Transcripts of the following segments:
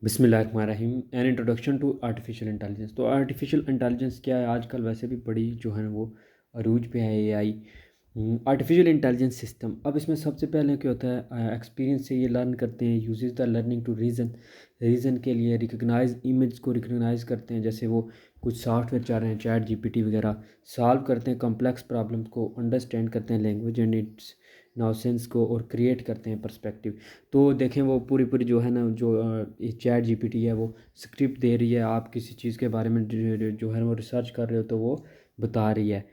बिस्मिल्लाहिर्रहमानिर्रहीम। An introduction to artificial intelligence. तो artificial intelligence क्या है, आजकल वैसे भी बड़ी जो है ना वो अरूज पे है एआई। Artificial intelligence system. अब इसमें सबसे पहले क्या होता है, एक्सपीरियंस से ये लर्न करते हैं, uses the learning to reason के लिए रिकग्नाइज इमेज को रिकग्नाइज करते हैं। जैसे वो कुछ सॉफ्टवेयर चल रहे हैं, चैट जीपीटी वगैरह, सॉल्व करते हैं कॉम्प्लेक्स प्रॉब्लम्स को, अंडरस्टैंड करते हैं लैंग्वेज एंड इट्स नॉसेंस को, और क्रिएट करते हैं पर्सपेक्टिव। तो देखें वो पूरी पूरी जो है ना जो चैट जीपीटी है वो स्क्रिप्ट दे रही है, आप किसी चीज़ के बारे में जो है वो रिसर्च कर रहे हो तो वो बता रही है।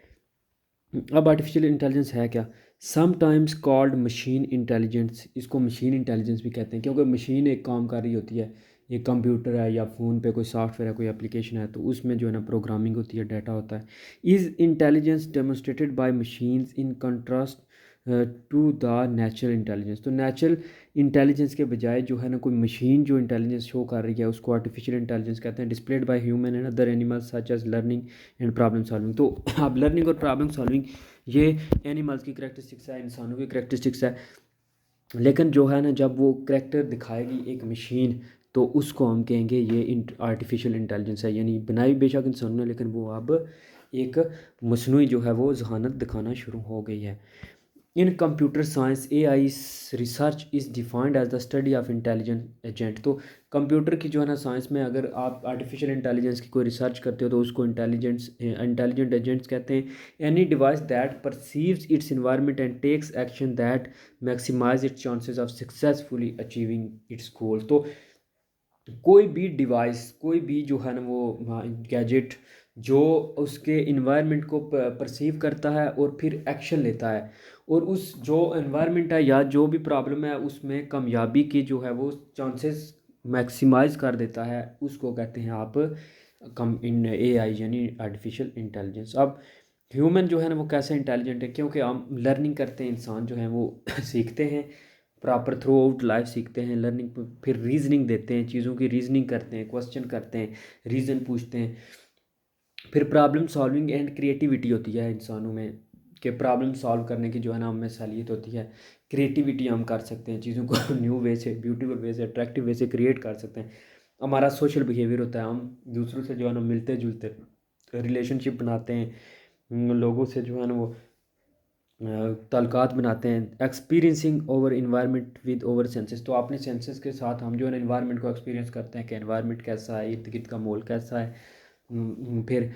अब आर्टिफिशियल इंटेलिजेंस है क्या? Sometimes called machine intelligence. इसको मशीन इंटेलिजेंस भी कहते हैं क्योंकि मशीन एक काम कर रही होती है, ये कंप्यूटर है या फ़ोन पे कोई सॉफ्टवेयर है, कोई एप्लीकेशन है, तो उसमें जो है ना प्रोग्रामिंग होती है, डाटा होता है। Is intelligence demonstrated by machines in contrast to the natural intelligence. तो नेचुरल इंटेलिजेंस के बजाय जो है ना कोई मशीन जो इंटेलिजेंस शो कर रही है उसको आर्टिफिशियल इंटेलिजेंस कहते हैं। Displayed by human and other animals such as learning and problem solving. तो अब लर्निंग और प्रॉब्लम सॉल्विंग ये एनिमल्स की करेक्टरिस्टिक्स है, इंसानों की करेक्टरिस्टिक्स है। लेकिन जो है ना जब वो करेक्टर दिखाएगी एक मशीन तो उसको हम कहेंगे ये आर्टिफिशियल इंटेलिजेंस है, यानी बनाई बेशक इंसानों ने, लेकिन वो अब एक मसनूई जो है वो जहानत दिखाना शुरू हो गई है। In computer science AI research is defined as the study of intelligent agent. तो कंप्यूटर की जो है ना साइंस में अगर आप आर्टिफिशियल इंटेलिजेंस की कोई रिसर्च करते हो तो उसको इंटेलिजेंट एजेंट्स कहते हैं। Any device that perceives its environment and takes action that maximise its chances of successfully achieving its goal. तो कोई भी डिवाइस, कोई भी जो है ना वो गैजेट जो उसके इन्वायरमेंट को परसीव करता है और फिर एक्शन लेता है, और उस जो इन्वायरमेंट है या जो भी प्रॉब्लम है उसमें कामयाबी की जो है वो चांसेस मैक्सिमाइज कर देता है, उसको कहते हैं आप कम इन AI यानी आर्टिफिशियल इंटेलिजेंस। अब ह्यूमन जो है ना वो कैसे इंटेलिजेंट है, क्योंकि हम लर्निंग करते हैं, इंसान जो है वो सीखते हैं, प्रॉपर थ्रू आउट लाइफ सीखते हैं लर्निंग। फिर रीजनिंग देते हैं, चीज़ों की रीजनिंग करते हैं, क्वेश्चन करते हैं, रीज़न पूछते हैं। फिर प्रॉब्लम सॉल्विंग एंड क्रिएटिविटी होती है इंसानों में, कि प्रॉब्लम सॉल्व करने की जो है ना हमें सलीत होती है। क्रिएटिविटी हम कर सकते हैं, चीज़ों को न्यू वे से, ब्यूटीफुल वे से, अट्रैक्टिव वे से क्रिएट कर सकते हैं। हमारा सोशल बिहेवियर होता है, हम दूसरों से जो है ना मिलते जुलते रिलेशनशिप बनाते हैं, लोगों से जो है ना वो ताल्लुकात बनाते हैं। Experiencing over environment with over senses. तो अपने सेंसेस के साथ हम जो है ना इन्वायरमेंट को एक्सपीरियंस करते हैं कि इन्वायरमेंट कैसा है, इर्द गिर्द का माहौल कैसा है। फिर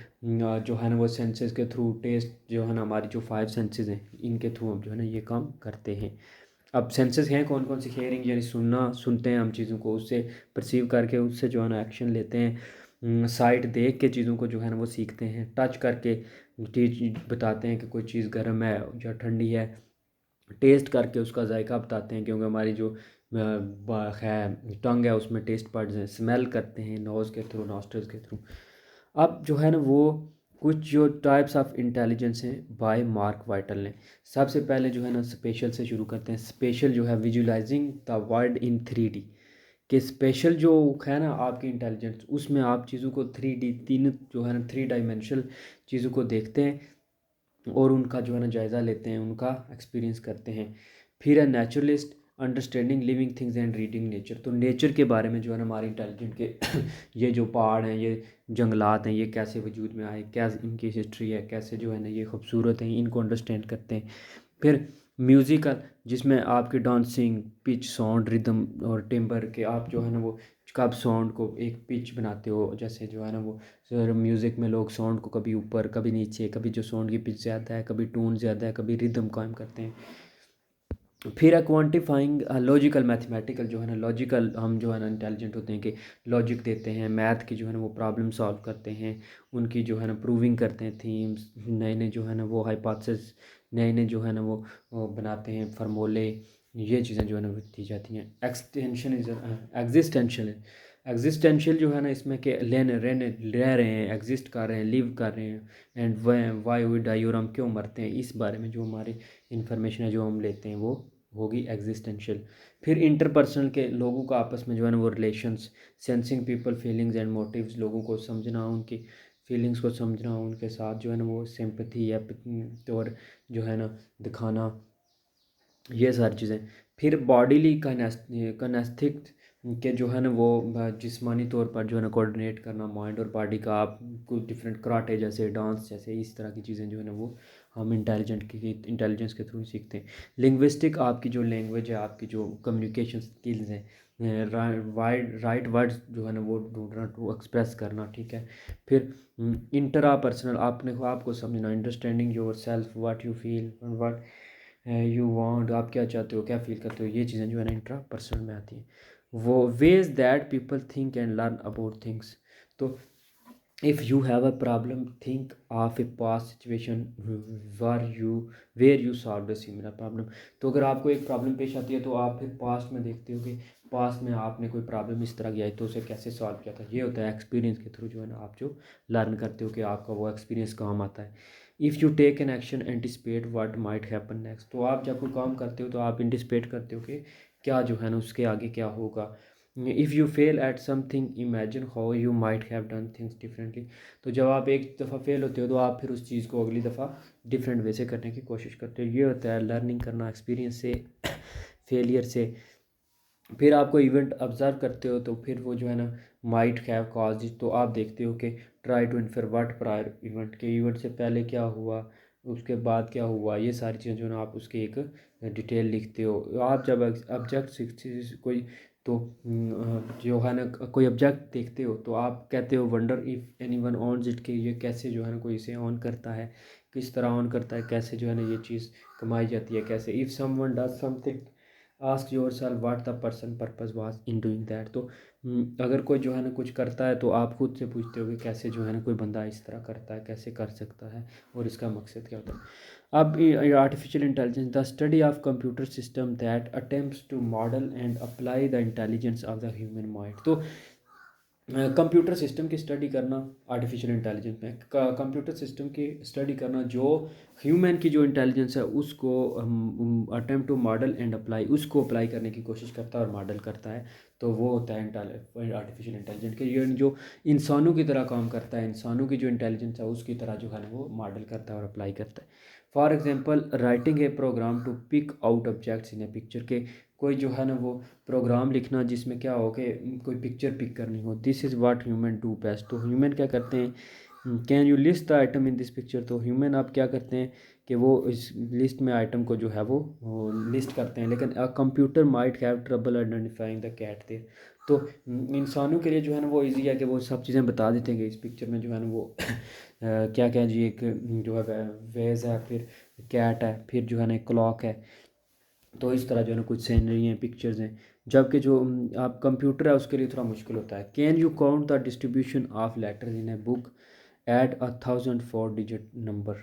जो है ना वो सेंसेस के थ्रू, टेस्ट जो है ना, हमारी जो 5 सेंसेस हैं इनके थ्रू हम जो है ना ये काम करते हैं। अब सेंसेस हैं कौन कौन सी? हेयरिंग यानी सुनना, सुनते हैं हम चीज़ों को, उससे परसीव करके उससे जो है ना एक्शन लेते हैं। साइट देख के चीज़ों को जो है ना वो सीखते हैं। टच करके चीज़ बताते हैं कि कोई चीज़ गर्म है या ठंडी है। टेस्ट करके उसका जायका बताते हैं, क्योंकि हमारी जो है टंग है उसमें टेस्ट बड्स हैं। स्मेल करते हैं नोज़ के थ्रू, नॉस्ट्रल्स के थ्रू। अब जो है ना वो कुछ जो टाइप्स ऑफ इंटेलिजेंस हैं बाय मार्क वाइटल ने। सबसे पहले जो है ना स्पेशल से शुरू करते हैं। स्पेशल जो है visualising the world in 3D। कि स्पेशल जो है ना आपकी इंटेलिजेंस, उसमें आप चीज़ों को 3D, तीन जो है ना 3 डायमेंशनल चीज़ों को देखते हैं और उनका जो है ना जायज़ा लेते हैं, उनका एक्सपीरियंस करते हैं। फिर है naturalist, understanding living things and reading nature. तो नेचर के बारे में जो है ना हमारे इंटेलिजेंट के ये जो पहाड़ हैं, ये जंगलात हैं, ये कैसे वजूद में आए, क्या इनकी हिस्ट्री है, कैसे जो है ना ये खूबसूरत हैं, इनको अंडरस्टैंड करते हैं। फिर म्यूज़िकल, जिसमें आपकी डांसिंग, पिच, साउंड, रिदम और टिम्बर के आप जो है ना वो कब साउंड को एक पिच बनाते हो, जैसे जो है ना वो सर म्यूज़िक में लोग साउंड को कभी ऊपर कभी नीचे, कभी जो साउंड की पिच ज़्यादा है, कभी टोन ज़्यादा है, कभी रिदम कायम करते हैं। फिर है क्वांटिफाइंग लॉजिकल मैथमेटिकल, जो है ना लॉजिकल हम जो है ना इंटेलिजेंट होते हैं कि लॉजिक देते हैं, मैथ की जो है ना वो प्रॉब्लम सॉल्व करते हैं, उनकी जो है ना प्रूविंग करते हैं थीम्स, नए नए जो है ना वो हाइपोथेसिस, नए नए जो है ना वो बनाते हैं फार्मूले। ये चीज़ें जो है ना वो दी जाती हैं। Extension is existential. एग्जिस्टेंशियल जो है ना इसमें के लेने रहने रह रहे हैं, एग्जिस्ट कर रहे हैं, लिव कर रहे हैं, एंड वाई वी डाई, और हम क्यों मरते हैं, इस बारे में जो हमारी इन्फॉर्मेशन है जो हम लेते हैं वो होगी एग्जिस्टेंशियल। फिर इंटरपर्सनल के लोगों का आपस में जो है ना वो relations, sensing people feelings and motives, लोगों को समझना, उनकी फीलिंग्स को समझना, उनके साथ जो है ना वो सिंपथी या और जो है ना दिखाना, ये सारी चीज़ें। फिर बॉडीली कनेस्थेटिक कि जो है ना वो जिस्मानी तौर पर जो है ना कोऑर्डिनेट करना माइंड और बॉडी का, आप कुछ डिफरेंट कराटे जैसे, डांस जैसे, इस तरह की चीज़ें जो है ना वो हम इंटेलिजेंस के थ्रू सीखते हैं। लिंग्विस्टिक, आपकी जो लैंग्वेज है, आपकी जो कम्युनिकेशन स्किल्स हैं, राइट वर्ड्स जो है ना वो ढूंढना, टू एक्सप्रेस करना, ठीक है। फिर इंटरा पर्सनल, आपने आपको समझना, understanding your self, what you feel, what you want, आप क्या चाहते हो, क्या फील करते हो, ये चीज़ें जो है ना इंट्रा पर्सनल में आती हैं। वो ways that people think and learn about things. तो if you have a problem, think of a past situation where you solved a similar problem। तो अगर आपको एक प्रॉब्लम पेश आती है तो आप फिर पास्ट में देखते हो कि पास्ट में आपने कोई प्रॉब्लम इस तरह की आई तो उसे कैसे सॉल्व किया था। ये होता है एक्सपीरियंस के थ्रू जो है ना आप जो लर्न करते हो कि आपका वो एक्सपीरियंस काम आता है। If you take an action anticipate what might happen next. तो आप जब कोई काम करते हो तो आप एंटिसिपेट करते हो कि क्या जो है ना उसके आगे क्या होगा। If you fail at something imagine how you might have done things differently. तो जब आप एक दफ़ा फेल होते हो तो आप फिर उस चीज़ को अगली दफ़ा डिफरेंट वे से करने की कोशिश करते हो। ये होता है लर्निंग करना एक्सपीरियंस से, फेलियर से। फिर आप कोई इवेंट ऑब्ज़र्व करते हो तो फिर वो जो है ना माइट हैव कॉज, तो आप देखते हो कि try to infer what prior event, के इवेंट से पहले क्या हुआ, उसके बाद क्या हुआ, ये सारी चीज़ें जो है ना आप उसके एक डिटेल लिखते हो। आप जब ऑब्जेक्ट कोई, तो जो है ना कोई ऑब्जेक्ट देखते हो तो आप कहते हो wonder if anyone owns it, कि ये कैसे जो है ना कोई इसे ऑन करता है, किस तरह ऑन करता है, कैसे जो है ना ये चीज़ कमाई जाती है, कैसे। If someone does something ask your self what the person purpose was in doing that. तो अगर कोई जो है ना कुछ करता है तो आप खुद से पूछते हो कि कैसे जो है ना कोई बंदा इस तरह करता है, कैसे कर सकता है और इसका मकसद क्या होता है। अब artificial intelligence, the study of computer system that attempts to model and apply the intelligence of the human mind. तो कंप्यूटर सिस्टम की स्टडी करना आर्टिफिशियल इंटेलिजेंस में, कंप्यूटर सिस्टम की स्टडी करना जो ह्यूमन की जो इंटेलिजेंस है उसको attempt to model and apply, उसको अप्लाई करने की कोशिश करता है और मॉडल करता है। तो वो होता है आर्टिफिशियल इंटेलिजेंस के, ये जो इंसानों की तरह काम करता है, इंसानों की जो इंटेलिजेंस है उसकी तरह जो है ना वो मॉडल करता है और अप्लाई करता है। For example writing a program to pick out objects in a picture, के कोई जो है ना वो प्रोग्राम लिखना जिसमें क्या हो कि कोई पिक्चर पिक करनी हो, this is what human do best. तो ह्यूमन क्या करते हैं, can you list the item in this picture. तो ह्यूमन आप क्या करते हैं कि वो इस लिस्ट में आइटम को जो है वो लिस्ट करते हैं, लेकिन a computer might have trouble identifying the cat there. तो इंसानों के लिए जो है ना वो ईजी है कि वो सब चीज़ें बता देते हैं कि इस पिक्चर में जो है ना वो क्या क्या जी, एक जो है वेज है, फिर कैट है, फिर जो है ना एक क्लॉक है। तो इस तरह जो है ना कुछ सीनरी हैं, पिक्चर्स हैं। जबकि जो आप कंप्यूटर है उसके लिए थोड़ा मुश्किल होता है। Can you count the distribution of letters in a book, add 1004 digit number.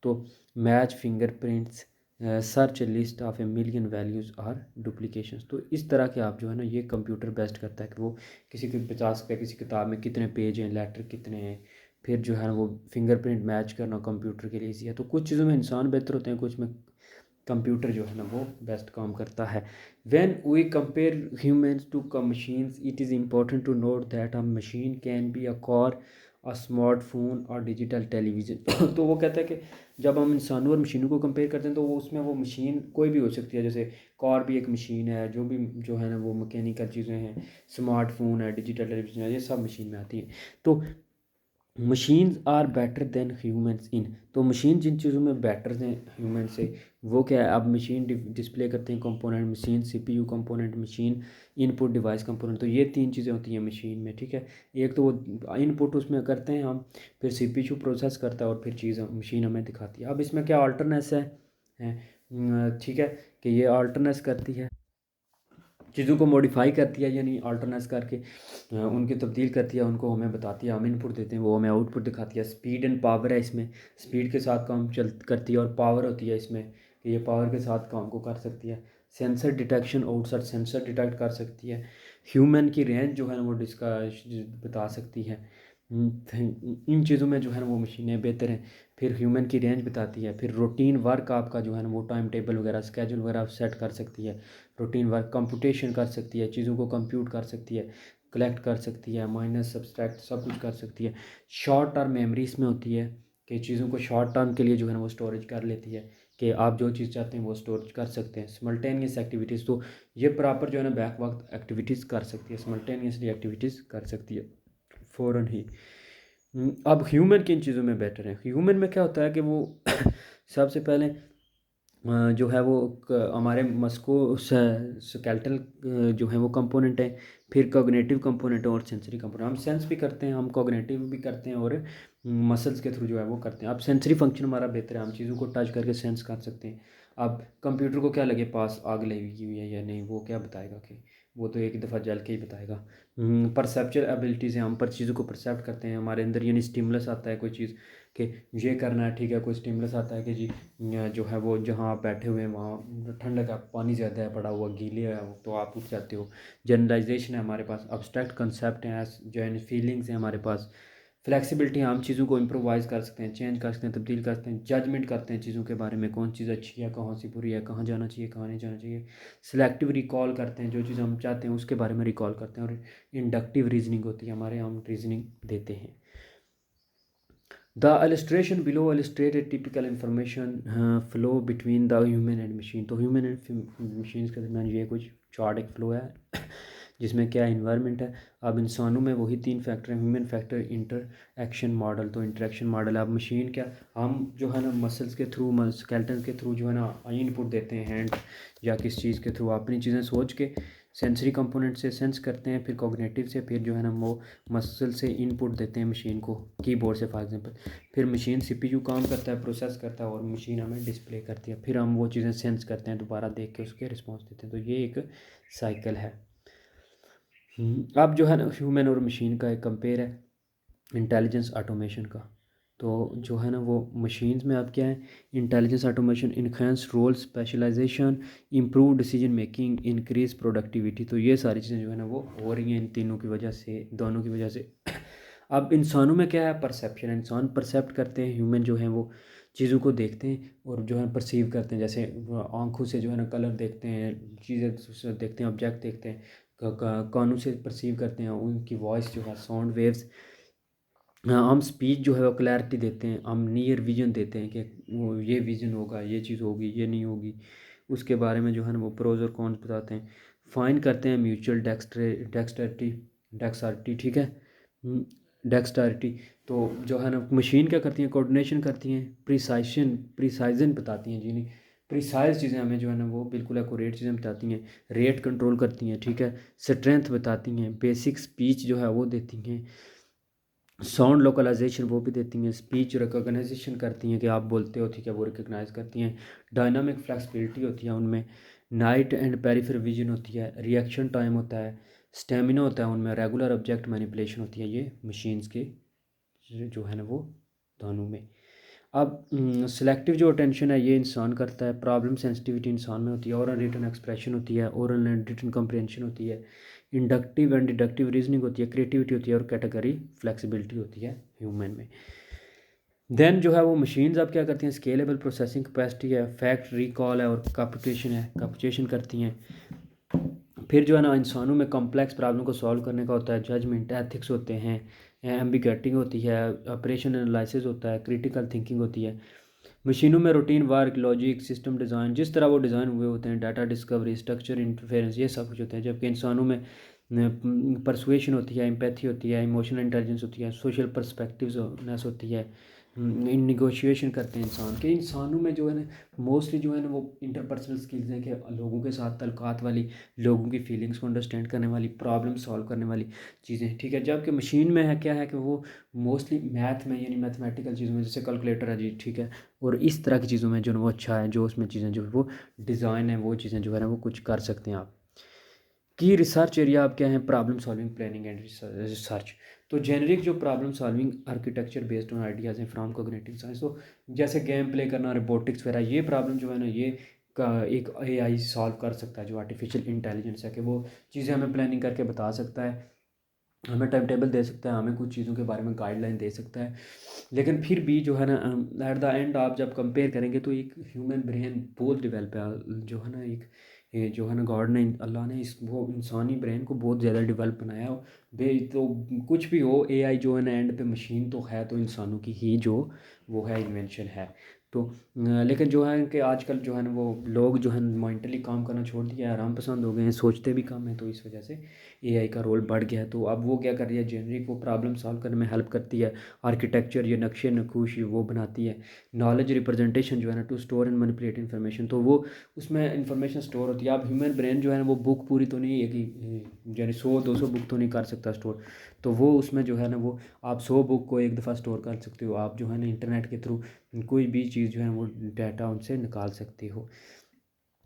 तो match fingerprints, search list of a million values are duplications. तो इस तरह के आप जो है ना ये कंप्यूटर बेस्ट करता है कि वो किसी को बता सकता है किसी किताब में कितने पेज हैं, लेटर कितने हैं। फिर जो है ना वो फिंगरप्रिंट मैच करना कंप्यूटर के लिए ईजी है। तो कुछ चीज़ों में इंसान बेहतर होते हैं, कुछ में कंप्यूटर जो है ना वो बेस्ट काम करता है। When we compare humans to machines, it is important to note that a machine can be a car, a smartphone और डिजिटल टेलीविज़न। तो वो कहता है कि जब हम इंसानों और मशीनों को कंपेयर करते हैं तो वो उसमें वो मशीन कोई भी हो सकती है, जैसे कार भी एक मशीन है, जो भी जो है ना वो मैकेनिकल चीज़ें हैं, स्मार्टफोन है, डिजिटल टेलीविज़न है, ये सब मशीन में आती है। तो machines are better than humans in. तो मशीन जिन चीज़ों में बेटर हैं ह्यूमन से, वो क्या है, अब मशीन डिस्प्ले करते हैं component, machine CPU component, machine input device component. तो ये तीन चीज़ें होती हैं मशीन में, ठीक है। एक तो वो इनपुट उसमें करते हैं हम, फिर सीपीयू प्रोसेस करता है और फिर चीज़ मशीन हमें दिखाती है। अब इसमें क्या अल्टरनेस है, ठीक है, कि ये अल्टरनेस करती है, चीज़ों को मॉडिफाई करती है, यानी अल्टरनेस करके उनकी तब्दील करती है, उनको हमें बताती है, हम इनपुट देते हैं, वो हमें आउटपुट दिखाती है। स्पीड एंड पावर है इसमें, स्पीड के साथ काम चल करती है, और पावर होती है इसमें कि ये पावर के साथ काम को कर सकती है। Sensor detection, outside sensor detect कर सकती है। ह्यूमन की रेंज जो है ना वो डिस्का बता सकती है। इन चीज़ों में जो है ना वो मशीनें बेहतर हैं। फिर ह्यूमन की रेंज बताती है। फिर रूटीन वर्क आपका जो है ना वो टाइम टेबल वगैरह, स्केजूल वगैरह सेट कर सकती है। रूटीन वर्क कंप्यूटेशन कर सकती है, चीज़ों को कंप्यूट कर सकती है, कलेक्ट कर सकती है, माइनस सब्सट्रैक्ट सब कुछ कर सकती है। शॉर्ट टर्म मेमोरी इसमें होती है कि चीज़ों को शॉर्ट टर्म के लिए जो है ना वो स्टोरेज कर लेती है। कि आप जो चीज़ चाहते हैं वो स्टोर कर सकते हैं। सिमल्टेनियस एक्टिविटीज़, तो ये प्रॉपर जो है ना बैक वक्त एक्टिविटीज़ कर सकती है, सिमल्टेनियसली एक्टिविटीज़ कर सकती है फ़ौरन ही। अब ह्यूमन किन चीज़ों में बेटर है? ह्यूमन में क्या होता है कि वो सबसे पहले जो है वो हमारे मस्को स्केलेटल जो है वो कंपोनेंट है, फिर कॉग्निटिव कंपोनेंट है और सेंसरी कंपोनेंट। हम सेंस भी करते हैं, हम कॉग्निटिव भी करते हैं और मसल्स के थ्रू जो है वो करते हैं। अब सेंसरी फंक्शन हमारा बेहतर है, हम चीज़ों को टच करके सेंस कर सकते हैं। अब कंप्यूटर को क्या लगे पास आग लगी हुई है या नहीं, वो क्या बताएगा? कि वो तो एक दफ़ा जल के ही बताएगा। परसेप्चुअल एबिलिटीज़ हैं, हम पर चीज़ों को परसेप्ट करते हैं, हमारे अंदर यानी स्टिमुलस आता है कोई चीज़ कि ये करना है, ठीक है। कोई स्टिमुलस आता है कि जी जो है वो जहाँ आप बैठे हुए हैं वहाँ ठंडक है, पानी ज़्यादा है, पड़ा हुआ गीले है, तो आप उठ जाते हो। जनरलाइजेशन है हमारे पास, अब्स्ट्रैक्ट कंसेप्ट हैं, जो है फीलिंग्स हैं हमारे पास। फ्लेक्सिबिलिटी, हम चीज़ों को इम्प्रोवाइज़ कर सकते हैं, चेंज कर सकते हैं, तब्दील कर सकते हैं। जजमेंट करते हैं चीज़ों के बारे में, कौन चीज़ अच्छी है, कहाँ से बुरी है, कहाँ जाना चाहिए, कहाँ नहीं जाना चाहिए। सिलेक्टिव रिकॉल करते हैं, जो चीज़ हम चाहते हैं उसके बारे में रिकॉल करते हैं। और इंडक्टिव रीजनिंग होती है हमारे, हम रीजनिंग देते हैं। The illustration below illustrate a typical information flow between the human and machine। तो ह्यूमन एंड मशीन्स के दरमियान ये कुछ चार्ट एक फ्लो है जिसमें क्या इन्वायरमेंट है। अब इंसानों में वही तीन फैक्टर हैं, human factor, inter action model. तो इंटरेक्शन मॉडल, अब मशीन क्या, हम जो है ना मसल्स के थ्रू, स्केलेटन के थ्रू जो है ना इनपुट देते हैं, हैंड या किस चीज़ के थ्रू अपनी चीज़ें सोच के सेंसरी कंपोनेंट से सेंस करते हैं, फिर कॉग्निटिव से, फिर जो है ना वो मसल से इनपुट देते हैं मशीन को, कीबोर्ड से फॉर एग्जांपल। फिर मशीन सीपीयू काम करता है, प्रोसेस करता है और मशीन हमें डिस्प्ले करती है, फिर हम वो चीज़ें सेंस करते हैं, दोबारा देख के उसके रिस्पॉन्स देते हैं। तो ये एक साइकिल है। अब जो है ना ह्यूमन और मशीन का एक कंपेयर है इंटेलिजेंस ऑटोमेशन का। तो जो है ना वो मशीन्स में अब क्या है, intelligence automation, enhance role specialisation, improve decision making, increase productivity. तो ये सारी चीज़ें जो है ना वो हो रही हैं इन तीनों की वजह से, दोनों की वजह से। अब इंसानों में क्या है, परसेप्शन। इंसान परसेप्ट करते हैं, ह्यूमन जो है वो चीज़ों को देखते हैं और जो है परसीव करते हैं। जैसे आँखों से जो है ना कलर देखते हैं, चीज़ें देखते हैं, ऑब्जेक्ट देखते हैं, कानों से परसीव करते हैं, उनकी वॉइस जो है साउंड वेव्स। हम स्पीच जो है वो क्लैरिटी देते हैं, हम नियर विजन देते हैं कि वो ये विजन होगा, ये चीज़ होगी, ये नहीं होगी, उसके बारे में जो है ना वो प्रोज और कॉन्स बताते हैं। फाइन करते हैं म्यूचुअल डेक्सटरिटी डेक्सारिटी, ठीक है, डेक्सटारिटी। तो जो है ना मशीन क्या करती हैं, कोऑर्डिनेशन करती हैं, प्रिसाइजन बताती हैं, जी नहीं, प्रिसाइज चीज़ें हमें जो है ना वो बिल्कुल एक्यूरेट चीज़ें बताती हैं। रेट कंट्रोल करती हैं, ठीक है, स्ट्रेंथ बताती हैं, बेसिक स्पीच जो है वो देती हैं, साउंड लोकलाइजेशन वो भी देती हैं, स्पीच रिकॉग्नाइजेशन करती हैं कि आप बोलते हो, ठीक है, वो रिकॉग्नाइज करती हैं। डायनामिक फ्लेक्सिबिलिटी होती है उनमें, नाइट एंड पेरिफेरल विजन होती है, रिएक्शन टाइम होता है, स्टेमिना होता है उनमें, रेगुलर ऑब्जेक्ट मैनिपुलेशन होती है, ये मशीन्स के जो है ना वो दोनों में। अब सिलेक्टिव जो अटेंशन है ये इंसान करता है, प्रॉब्लम सेंसिटिविटी इंसान में होती है, ओरल रिटन एक्सप्रेशन होती है, ओरल एंड रिटन कम्प्रहेंशन होती है, इंडक्टिव एंड डिडक्टिव रीजनिंग होती है, क्रिएटिविटी होती है और कैटेगरी फ्लेक्सिबिलिटी होती है ह्यूमन में। देन जो है वो मशीन्स अब क्या करती हैं, स्केलेबल प्रोसेसिंग कैपेसिटी है, फैक्ट रिकॉल है और कंप्यूटेशन करती हैं। फिर जो है ना इंसानों में कॉम्प्लेक्स प्रॉब्लम को सॉल्व करने का होता है, जजमेंट, एथिक्स होते हैं, एम्बिगेटिंग होती है, ऑपरेशन एनालिसिस होता है, क्रिटिकल थिंकिंग होती है। मशीनों में routine work, logic, system design, जिस तरह वो डिज़ाइन हुए होते हैं, डाटा डिस्कवरी, स्ट्रक्चर, इंटरफेरेंस, ये सब कुछ होते हैं। जबकि इंसानों में परसुएशन होती है, एम्पैथी होती है, इमोशनल इंटेलिजेंस होती है, सोशल पर्सपेक्टिवनेस होती है, निगोशिएशन करते हैं इंसान के। इंसानों में जो है ना मोस्टली जो है ना वो इंटरपर्सनल स्किल्स हैं कि लोगों के साथ तल्लुकात वाली, लोगों की फीलिंग्स को अंडरस्टैंड करने वाली, प्रॉब्लम सॉल्व करने वाली चीज़ें, ठीक है। जबकि मशीन में है क्या है कि वो मोस्टली मैथ में यानी मैथमेटिकल चीज़ों में, जैसे कैलकुलेटर है जी, ठीक है, और इस तरह की चीज़ों में जो है वो अच्छा है, जो उसमें चीज़ें जो है वो डिज़ाइन है, वो चीज़ें जो है ना वो कुछ कर सकते हैं आप। की रिसर्च एरिया आप क्या है, problem solving, planning and research. तो जेनरिक जो problem solving architecture based on ideas हैं फ्रॉम कोग्निटिव साइंस। तो जैसे गेम प्ले करना, रोबोटिक्स वगैरह, ये प्रॉब्लम जो है ना ये का एक एआई सॉल्व कर सकता है, जो आर्टिफिशियल इंटेलिजेंस है, कि वो चीज़ें हमें प्लानिंग करके बता सकता है, हमें टाइम टेबल दे सकता है, हमें कुछ चीज़ों के बारे में गाइडलाइन दे सकता है। लेकिन फिर भी जो है ना एट द एंड आप जब कंपेयर करेंगे तो एक ह्यूमन ब्रेन बहुत डेवलप है, जो है ना एक ये जो है ना गॉड ने, अल्लाह ने इस वो इंसानी ब्रेन को बहुत ज़्यादा डेवलप बनाया हो। बे तो कुछ भी हो, एआई जो है ना एंड पे मशीन तो है, तो इंसानों की ही जो वो है इन्वेंशन है। तो लेकिन जो है कि आजकल जो है ना वो लोग जो है मेंटली काम करना छोड़ दिया है, आराम पसंद हो गए हैं, सोचते भी कम हैं, तो इस वजह से एआई का रोल बढ़ गया है। तो अब वो क्या कर रही है, जेनरिक वो प्रॉब्लम सॉल्व करने में हेल्प करती है, आर्किटेक्चर ये नक्शे नक्कूश वो बनाती है, नॉलेज रिप्रेजेंटेशन जो है ना to store and manipulate information, तो वो उसमें इंफॉर्मेशन स्टोर होती है। अब ह्यूमन ब्रेन जो है ना वो बुक पूरी तो नहीं है कि यानी 100-200 बुक तो नहीं कर सकता स्टोर, तो वो उसमें जो है ना वो आप 100 बुक को एक दफ़ा स्टोर कर सकते हो। आप जो है ना इंटरनेट के थ्रू कोई भी चीज़ जो है वो डाटा उनसे निकाल सकते हो।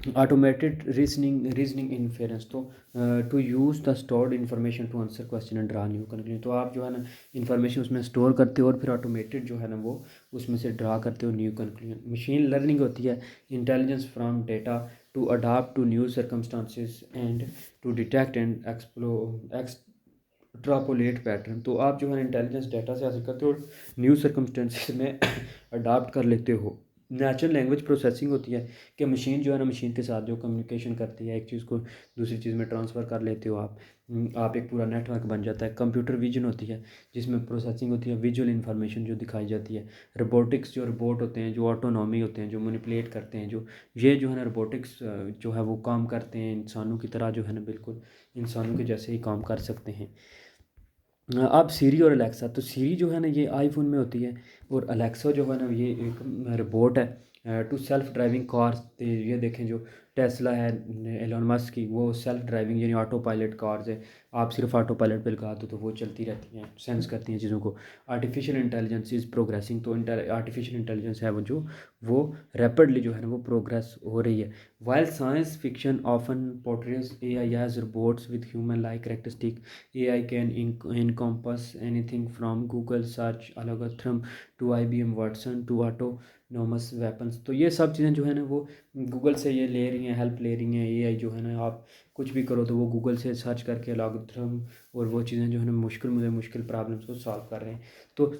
ऑटोमेटेड रीजनिंग इन्फेरेंस, तो to use the stored information to answer question and draw new conclusion, तो आप जो है ना इन्फॉर्मेशन उसमें स्टोर करते हो और फिर ऑटोमेटेड जो है ना वो उसमें से ड्रा करते हो न्यू कंक्लूजन। मशीन लर्निंग होती है intelligence from data to adapt to new circumstances and to detect and extrapolate pattern, तो आप जो है इंटेलिजेंस डाटा से हासिल करते हो और न्यू सर्कमस्टेंसेस में अडाप्ट कर लेते हो। नेचुरल लैंग्वेज प्रोसेसिंग होती है कि मशीन जो है ना मशीन के साथ जो कम्युनिकेशन करती है, एक चीज़ को दूसरी चीज़ में ट्रांसफ़र कर लेते हो आप। आप एक पूरा नेटवर्क बन जाता है। कंप्यूटर विजन होती है जिसमें प्रोसेसिंग होती है, विजुअल इंफॉर्मेशन जो दिखाई जाती है। रोबोटिक्स जो रोबोट होते हैं, जो ऑटोनॉमी होते हैं, जो मैनिपुलेट करते हैं, जो ये जो है ना रोबोटिक्स जो है वो काम करते हैं इंसानों की तरह, जो है ना बिल्कुल इंसानों के जैसे ही काम कर सकते हैं। अब सीरी और अलेक्सा, तो सीरी जो है ना ये आईफोन में होती है और अलेक्सा जो है ना ये एक रोबोट है टू सेल्फ ड्राइविंग कार्स। ये देखें जो टेस्ला है एलोन मस्क की, वो सेल्फ ड्राइविंग यानी ऑटो पायलट कार्स है। आप सिर्फ ऑटो पायलट पे लगा दो तो वो चलती रहती हैं, सेंस करती हैं चीज़ों को। आर्टिफिशियल इंटेलिजेंस इज़ प्रोग्रेसिंग, तो आर्टिफिशियल इंटेलिजेंस है वो रैपिडली जो है ना वो प्रोग्रेस हो रही है। While science fiction often portrays AI as robots with human like characteristic, AI can encompass anything from Google search algorithm to IBM Watson to autonomous weapons, तो ये सब चीज़ें जो है ना वो गूगल से ये ले रही हैं, हेल्प ले रही हैं। AI जो है ना आप कुछ भी करो तो वो गूगल से सर्च करके algorithm और वो चीज़ें जो है ना मुश्किल प्रॉब्लम्स को सॉल्व कर रहे हैं। तो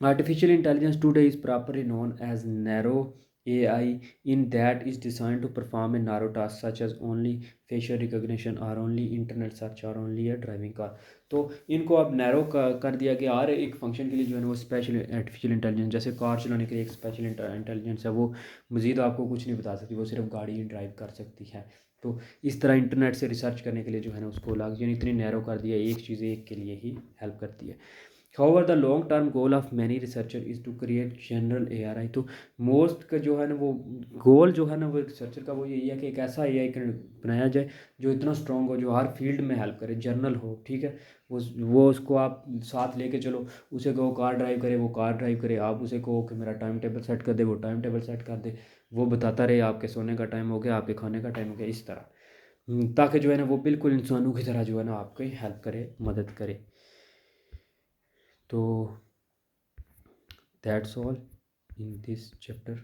artificial intelligence today is properly known as narrow AI in that is designed to perform a narrow task such as only facial recognition or only internet search or only a driving car, तो इनको अब narrow कर दिया गया। हर एक function के लिए जो है ना वो स्पेशल आर्टिफिशियल इंटेलिजेंस, जैसे कार चलाने के लिए एक स्पेशल इंटेलिजेंस है, वो मज़ीद आपको कुछ नहीं बता सकती, वो सिर्फ गाड़ी ही ड्राइव कर सकती है। तो इस तरह इंटरनेट से रिसर्च करने के लिए जो है ना उसको अलग यानी इतनी नैरो कर दिया, एक चीज़ एक के लिए ही हेल्प करती है। However, the long term goal of many researcher is to create general ARI, तो मोस्ट का जो है ना वो गोल जो है ना वो रिसर्चर का वो यही है कि एक ऐसा AI बनाया जाए जो इतना स्ट्रॉन्ग हो, जो हर फील्ड में हेल्प करे, जर्नल हो, ठीक है। वो उसको आप साथ लेके चलो, उसे कहो कार ड्राइव करे वो कार ड्राइव करे, आप उसे कहो कि मेरा टाइम टेबल सेट कर दे वो टाइम टेबल सेट कर दे, वो बताता रहे आपके सोने का टाइम हो गया, आपके खाने का टाइम हो गया, इस तरह। ताकि जो है ना वो बिल्कुल इंसानों की तरह जो है ना आपकी हेल्प करे, मदद करे। तो that's all in this chapter.